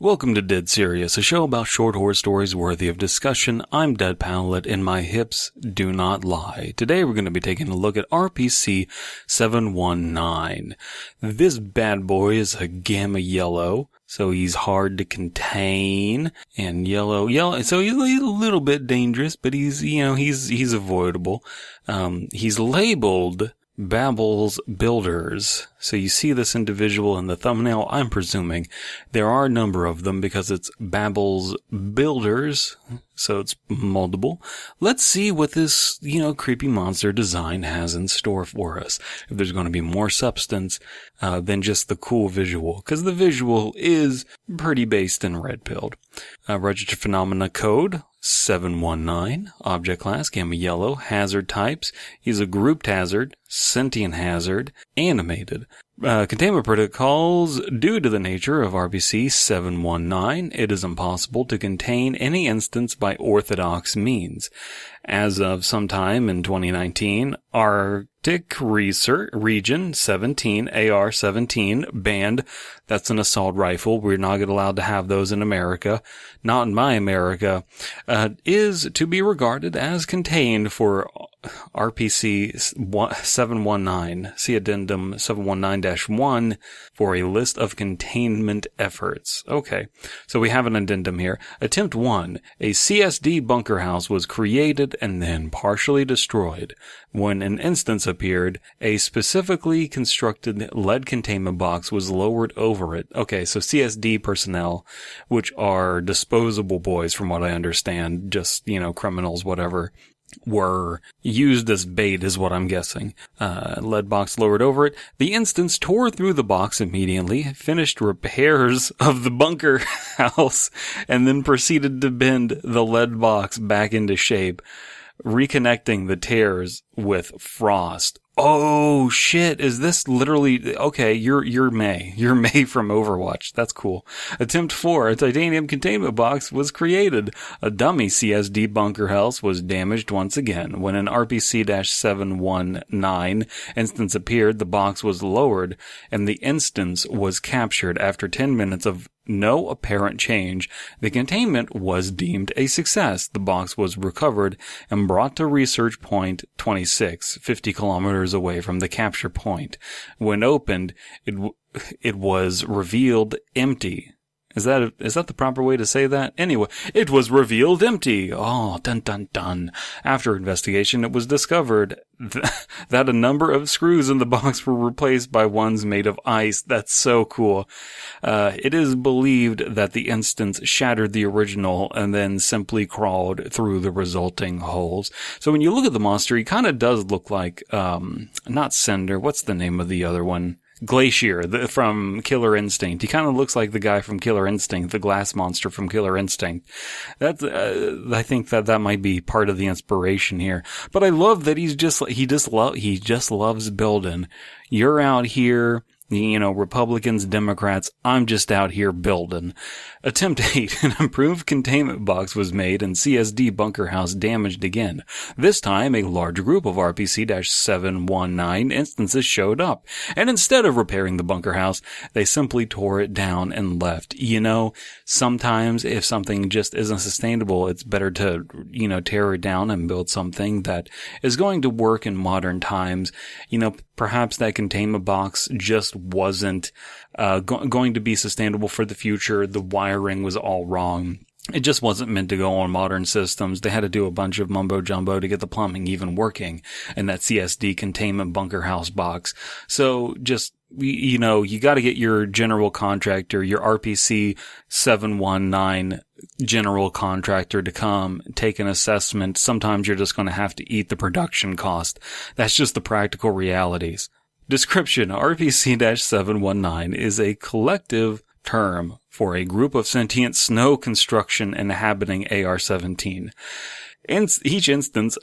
Welcome to Dead Serious, a show about short horror stories worthy of discussion. I'm Dead Pallet, and my hips do not lie. Today we're going to be taking a look at RPC-719. This bad boy is a gamma yellow, so he's hard to contain, and yellow, so he's a little bit dangerous, but he's avoidable. He's labeled Babel's Builders. So you see this individual in the thumbnail. I'm presuming there are a number of them because it's Babel's Builders, so it's multiple. Let's see what this, creepy monster design has in store for us. If there's going to be more substance than just the cool visual, because the visual is pretty based in red-pilled. Registered phenomena code 719, object class, gamma yellow, hazard types. He's a grouped hazard, sentient hazard, animated. Containment protocols. Due to the nature of RPC-719, it is impossible to contain any instance by orthodox means. As of sometime in 2019, Arctic Region 17, AR-17, banned. That's an assault rifle. We're not allowed to have those in America. Not in my America. Is to be regarded as contained for RPC-719. See addendum 719-1 for a list of containment efforts. Okay, so we have an addendum here. Attempt 1. A CSD bunker house was created and then partially destroyed. When an instance appeared, a specifically constructed lead containment box was lowered over it. Okay, so CSD personnel, which are disposable boys from what I understand, just, criminals, whatever, were used as bait is what I'm guessing. Lead box lowered over it. The instance tore through the box immediately, finished repairs of the bunker house, and then proceeded to bend the lead box back into shape, reconnecting the tears with frost. Oh shit, is this literally, okay, you're May from Overwatch, that's cool. Attempt 4, a titanium containment box was created. A dummy CSD bunker house was damaged once again. When an RPC-719 instance appeared, the box was lowered, and the instance was captured. After 10 minutes of no apparent change, the containment was deemed a success. The box was recovered and brought to Research Point 26, 50 kilometers away from the capture point. When opened, it was revealed empty. Is that the proper way to say that? Anyway, it was revealed empty. Oh, dun dun dun. After investigation, it was discovered that a number of screws in the box were replaced by ones made of ice. That's so cool. It is believed that the instance shattered the original and then simply crawled through the resulting holes. So when you look at the monster, he kind of does look like, not Cinder. What's the name of the other one? Glacier from Killer Instinct. He kind of looks like the guy from Killer Instinct, the glass monster from Killer Instinct. I think that might be part of the inspiration here. But I love that he just loves building. You're out here, Republicans, Democrats, I'm just out here building. Attempt 8, an improved containment box was made and CSD bunker house damaged again. This time, a large group of RPC-719 instances showed up, and instead of repairing the bunker house, they simply tore it down and left. Sometimes if something just isn't sustainable, it's better to, tear it down and build something that is going to work in modern times. Perhaps that containment box just wasn't going to be sustainable for the future. The wiring was all wrong. It just wasn't meant to go on modern systems. They had to do a bunch of mumbo jumbo to get the plumbing even working in that CSD containment bunker house box. So just, you got to get your general contractor, your RPC 719 general contractor to come take an assessment. Sometimes you're just going to have to eat the production cost. That's just the practical realities. Description: RPC-719 is a collective term for a group of sentient snow construction inhabiting AR-17. Each instance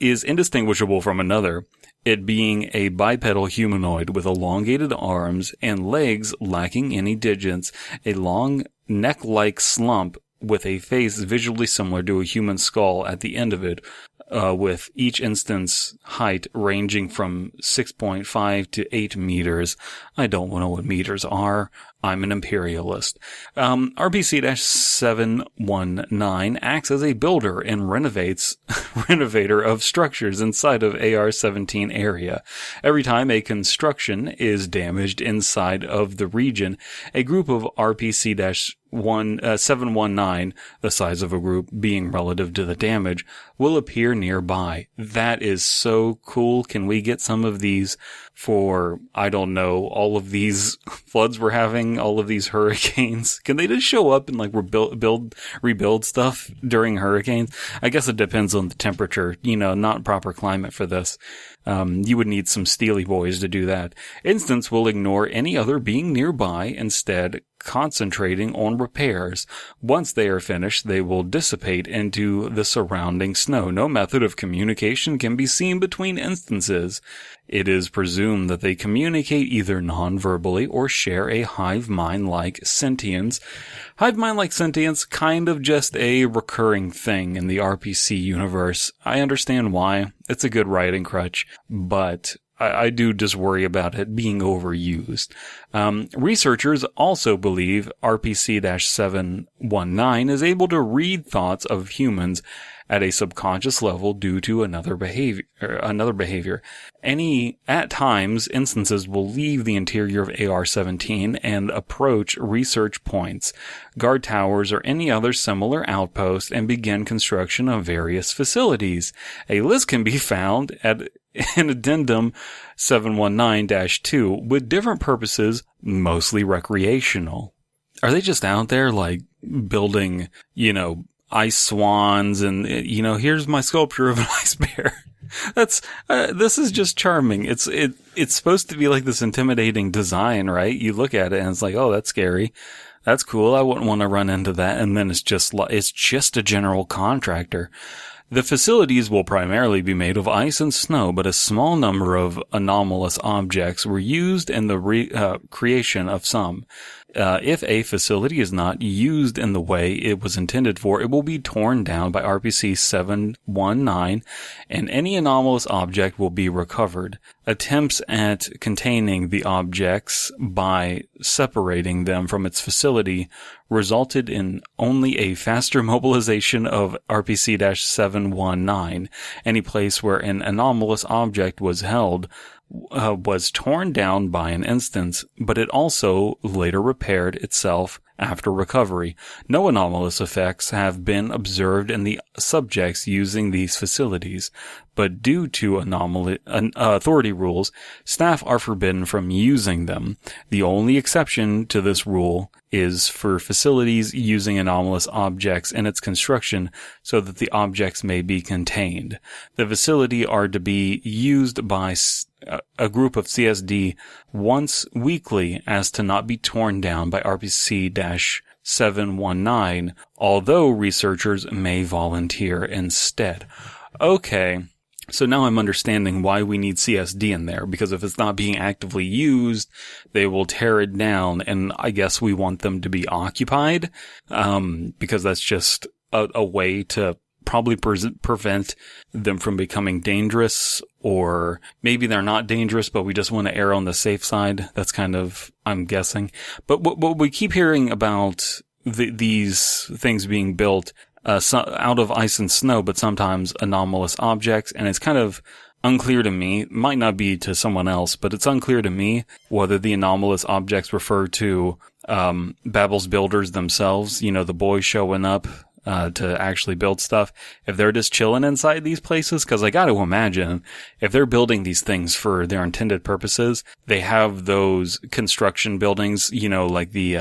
is indistinguishable from another, it being a bipedal humanoid with elongated arms and legs lacking any digits, a long neck-like slump with a face visually similar to a human skull at the end of it, with each instance height ranging from 6.5 to 8 meters. I don't know what meters are. I'm an imperialist. RPC-719 acts as a builder and renovator of structures inside of AR-17 area. Every time a construction is damaged inside of the region, a group of RPC-719, the size of a group being relative to the damage, will appear nearby. That is so cool. Can we get some of these for, I don't know, all of these floods we're having, all of these hurricanes? Can they just show up and like rebuild stuff during hurricanes? I guess it depends on the temperature, not proper climate for this. You would need some steely boys to do that. Instance will ignore any other being nearby, instead concentrating on repairs. Once they are finished, they will dissipate into the surrounding snow. No method of communication can be seen between instances. It is presumed that they communicate either non-verbally or share a hive mind-like sentience. Hive mind-like sentience, kind of just a recurring thing in the RPC universe. I understand why. It's a good writing crutch, but I do just worry about it being overused. Researchers also believe RPC-719 is able to read thoughts of humans at a subconscious level due to another behavior. At times, instances will leave the interior of AR-17 and approach research points, guard towers, or any other similar outpost and begin construction of various facilities. A list can be found in Addendum 719-2 with different purposes, mostly recreational. Are they just out there like building, ice swans and, here's my sculpture of an ice bear? This is just charming. It's supposed to be like this intimidating design, right? You look at it and it's like, oh, that's scary. That's cool. I wouldn't want to run into that. And then it's just a general contractor. The facilities will primarily be made of ice and snow, but a small number of anomalous objects were used in the creation of some. If a facility is not used in the way it was intended for, it will be torn down by RPC-719, and any anomalous object will be recovered. Attempts at containing the objects by separating them from its facility resulted in only a faster mobilization of RPC-719. Any place where an anomalous object was held was torn down by an instance, but it also later repaired itself after recovery. No anomalous effects have been observed in the subjects using these facilities, but due to authority rules, staff are forbidden from using them. The only exception to this rule is for facilities using anomalous objects in its construction so that the objects may be contained. The facility are to be used by a group of CSD once weekly as to not be torn down by RPC-719, although researchers may volunteer instead. Okay, so now I'm understanding why we need CSD in there, because if it's not being actively used, they will tear it down, and I guess we want them to be occupied, because that's just a way to probably prevent them from becoming dangerous, or maybe they're not dangerous, but we just want to err on the safe side. That's kind of, I'm guessing. But what we keep hearing about these things being built out of ice and snow, but sometimes anomalous objects, and it's kind of unclear to me, it might not be to someone else, but it's unclear to me whether the anomalous objects refer to Babel's builders themselves, the boys showing up to actually build stuff, if they're just chilling inside these places, because I got to imagine if they're building these things for their intended purposes, they have those construction buildings, like the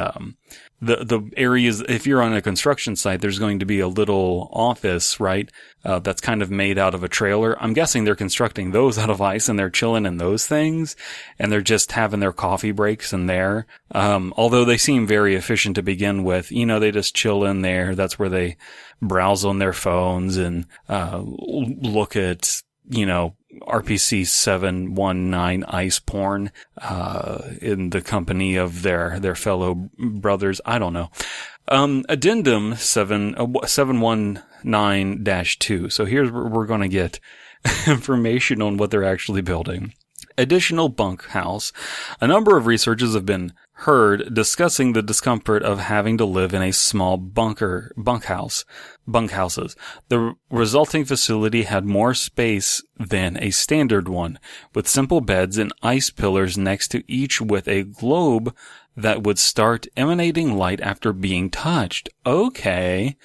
areas. If you're on a construction site, there's going to be a little office, right? That's kind of made out of a trailer. I'm guessing they're constructing those out of ice and they're chilling in those things, and they're just having their coffee breaks in there. Although they seem very efficient to begin with, they just chill in there. That's where they browse on their phones and, look at, RPC-719 ice porn, in the company of their fellow brothers. I don't know. Addendum 719-2. So here's where we're going to get information on what they're actually building. Additional bunkhouse. A number of researchers have been heard discussing the discomfort of having to live in a small bunkhouses. The resulting facility had more space than a standard one, with simple beds and ice pillars next to each with a globe that would start emanating light after being touched. Okay.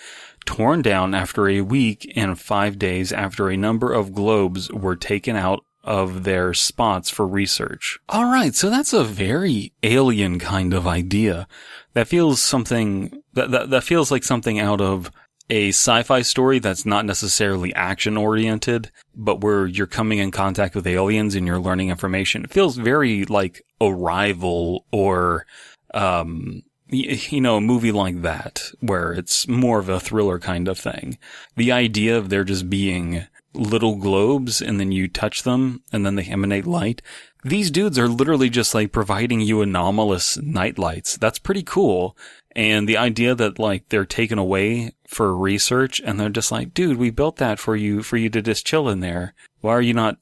Torn down after a week and 5 days after a number of globes were taken out of their spots for research. All right, so that's a very alien kind of idea. That feels something that feels like something out of a sci-fi story that's not necessarily action oriented, but where you're coming in contact with aliens and you're learning information. It feels very like Arrival or a movie like that, where it's more of a thriller kind of thing. The idea of there just being little globes and then you touch them and then they emanate light. These dudes are literally just like providing you anomalous night lights. That's pretty cool. And the idea that like they're taken away for research and they're just like, dude, we built that for you to just chill in there. Why are you not,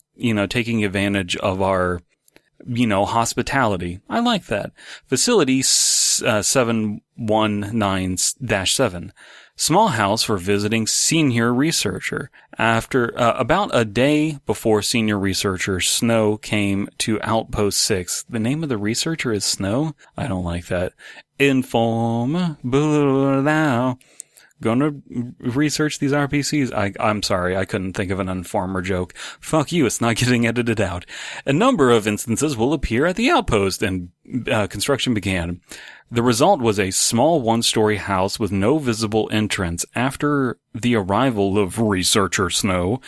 taking advantage of our, hospitality? I like that. Facility 719-7. Small house for visiting senior researcher. After about a day before senior researcher Snow came to Outpost 6. The name of the researcher is Snow? I don't like that. Inform. Gonna research these RPCs. I'm sorry, I couldn't think of an Informer joke. Fuck you, it's not getting edited out. A number of instances will appear at the outpost, and construction began. The result was a small one-story house with no visible entrance. After the arrival of researcher Snow,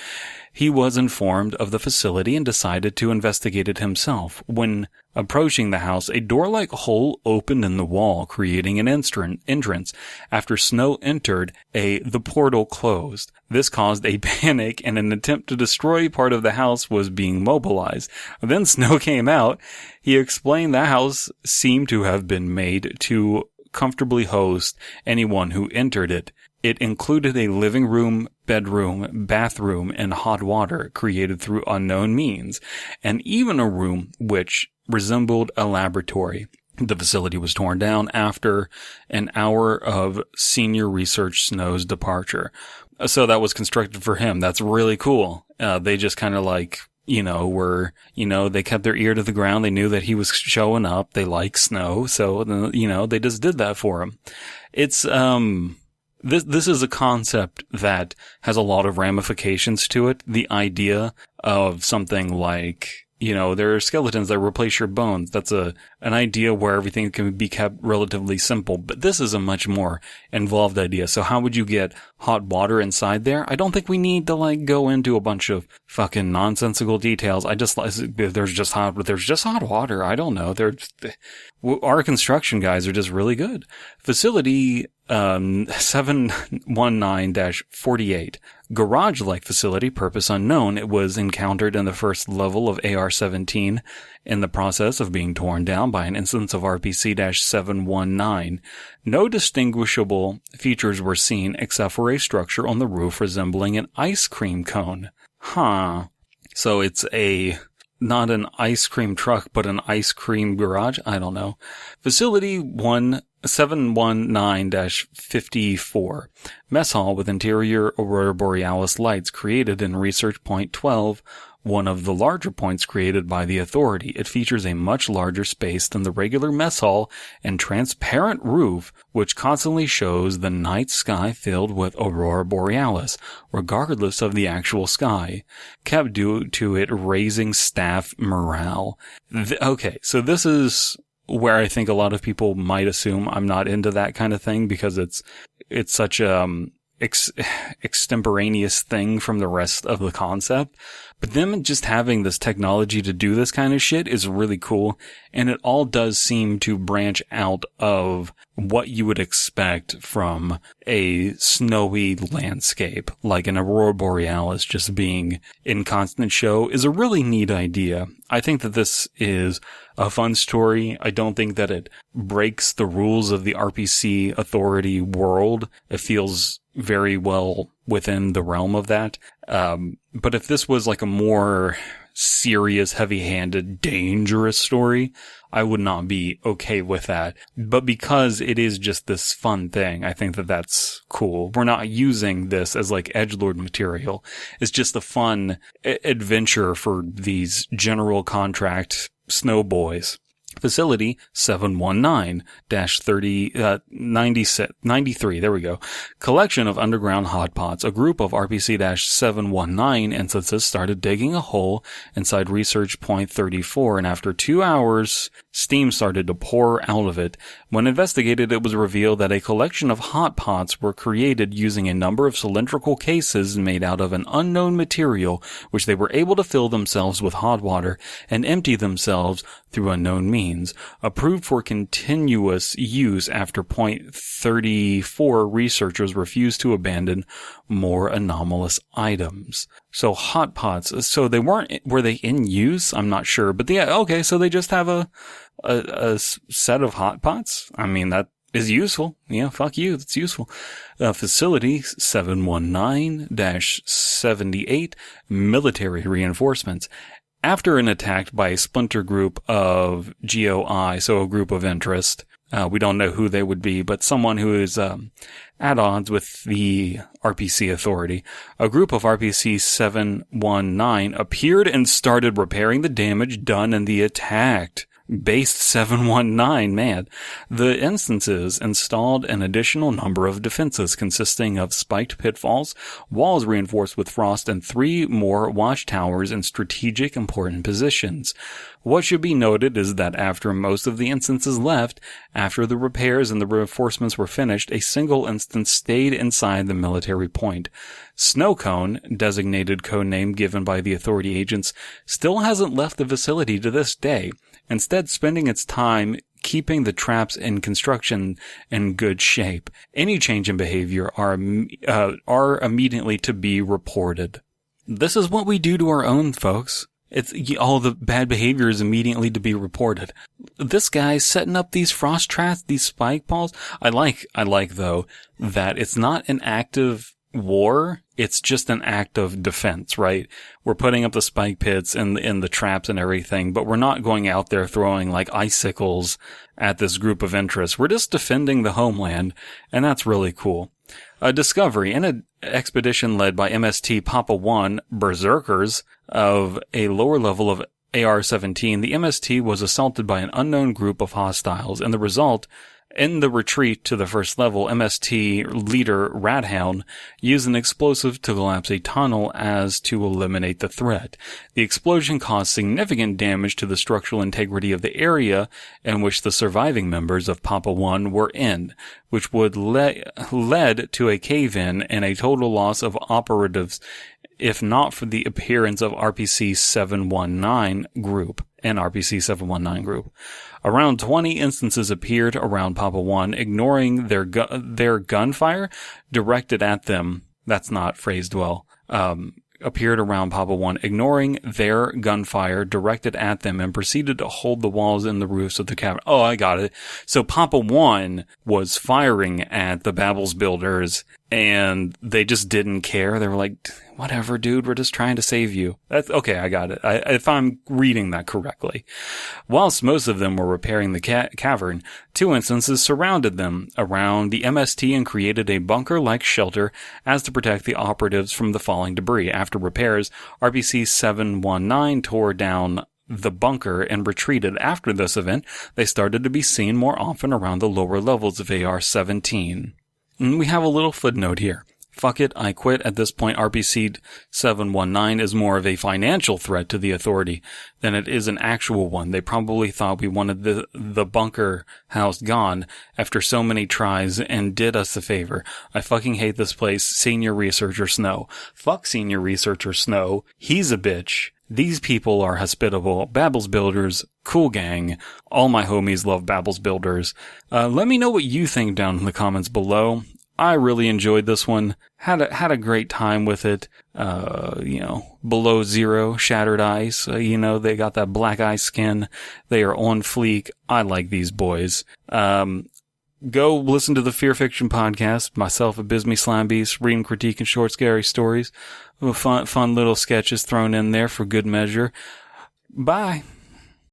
he was informed of the facility and decided to investigate it himself. When approaching the house, a door-like hole opened in the wall, creating an entrance. After Snow entered, the portal closed. This caused a panic, and an attempt to destroy part of the house was being mobilized. Then Snow came out. He explained the house seemed to have been made to comfortably host anyone who entered it. It included a living room, bedroom, bathroom, and hot water created through unknown means, and even a room which resembled a laboratory. The facility was torn down after an hour of senior research Snow's departure. So that was constructed for him. That's really cool. They just kind of like, they kept their ear to the ground. They knew that he was showing up. They like Snow. So, they just did that for him. It's, This is a concept that has a lot of ramifications to it. The idea of something like, there are skeletons that replace your bones. That's an idea where everything can be kept relatively simple. But this is a much more involved idea. So how would you get hot water inside there? I don't think we need to go into a bunch of fucking nonsensical details. There's just hot water. I don't know. Our construction guys are just really good. Facility 719-48. Garage-like facility, purpose unknown. It was encountered in the first level of AR-17 in the process of being torn down by an instance of RPC-719. No distinguishable features were seen except for a structure on the roof resembling an ice cream cone. So it's not an ice cream truck, but an ice cream garage? I don't know. Facility 719-54. Mess hall with interior Aurora Borealis lights created in Research Point 12, one of the larger points created by the Authority. It features a much larger space than the regular mess hall and transparent roof, which constantly shows the night sky filled with Aurora Borealis, regardless of the actual sky, kept due to it raising staff morale. Okay, so this is where I think a lot of people might assume I'm not into that kind of thing because it's such extemporaneous thing from the rest of the concept. But them just having this technology to do this kind of shit is really cool. And it all does seem to branch out of what you would expect from a snowy landscape, like an Aurora Borealis just being in constant show is a really neat idea. I think that this is a fun story. I don't think that it breaks the rules of the RPC Authority world. It feels very well within the realm of that. But if this was like a more serious, heavy-handed, dangerous story, I would not be okay with that. But because it is just this fun thing, I think that that's cool. We're not using this as like edgelord material. It's just a fun adventure for these general contract snow boys. Facility 719-93. There we go. Collection of underground hot pots. A group of RPC-719 instances started digging a hole inside Research Point 34, and after 2 hours, steam started to pour out of it. When investigated, it was revealed that a collection of hot pots were created using a number of cylindrical cases made out of an unknown material, which they were able to fill themselves with hot water and empty themselves through unknown means. Approved for continuous use after point 34, researchers refused to abandon more anomalous items. So hot pots, so were they in use? I'm not sure, but yeah, okay, so they just have a set of hot pots? I mean, that is useful. Yeah, fuck you, that's useful. Facility 719-78, military reinforcements. After an attack by a splinter group of GOI, so a group of interest, we don't know who they would be, but someone who is at odds with the RPC authority, a group of RPC-719 appeared and started repairing the damage done in the attack. Based 719, man. The instances installed an additional number of defenses consisting of spiked pitfalls, walls reinforced with frost, and 3 more watchtowers in strategic important positions. What should be noted is that after most of the instances left, after the repairs and the reinforcements were finished, a single instance stayed inside the military point. Snowcone, designated codename given by the authority agents, still hasn't left the facility to this day, instead spending its time keeping the traps in construction in good shape. Any change in behavior are immediately to be reported. This is what we do to our own, folks. It's all the bad behavior is immediately to be reported. This guy's setting up these frost traps, these spike balls. I like though that it's not an active war. It's just an act of defense, right? We're putting up the spike pits and the traps and everything, but we're not going out there throwing like icicles at this group of interest. We're just defending the homeland, and that's really cool. A discovery in an expedition led by MST Papa 1 Berserkers of a lower level of AR-17, the MST was assaulted by an unknown group of hostiles, and the result, in the retreat to the first level, MST leader Radhound used an explosive to collapse a tunnel as to eliminate the threat. The explosion caused significant damage to the structural integrity of the area in which the surviving members of Papa 1 were in, which would led to a cave-in and a total loss of operatives, if not for the appearance of RPC-719 group. Around 20 instances appeared around Papa 1, ignoring their gunfire directed at them. That's not phrased well. Appeared around Papa 1, ignoring their gunfire directed at them, and proceeded to hold the walls and the roofs of the cavern. Oh, I got it. So Papa 1 was firing at the Babel's builders, and they just didn't care. They were like, whatever, dude, we're just trying to save you. That's okay, I got it. If I'm reading that correctly. Whilst most of them were repairing the cavern, 2 instances surrounded them around the MST and created a bunker-like shelter as to protect the operatives from the falling debris. After repairs, RPC-719 tore down the bunker and retreated. After this event, they started to be seen more often around the lower levels of AR-17. And we have a little footnote here. Fuck it, I quit. At this point, RPC-719 is more of a financial threat to the authority than it is an actual one. They probably thought we wanted the bunker house gone after so many tries and did us a favor. I fucking hate this place. Senior Researcher Snow. Fuck Senior Researcher Snow. He's a bitch. These people are hospitable. Babel's Builders, cool gang. All my homies love Babel's Builders. Let me know what you think down in the comments below. I really enjoyed this one. Had a great time with it. Below zero, shattered ice. They got that black ice skin. They are on fleek. I like these boys. go listen to the Fear Fiction podcast. Myself at Bisme Slime Beast, reading, critique, and short scary stories. Fun little sketches thrown in there for good measure. Bye.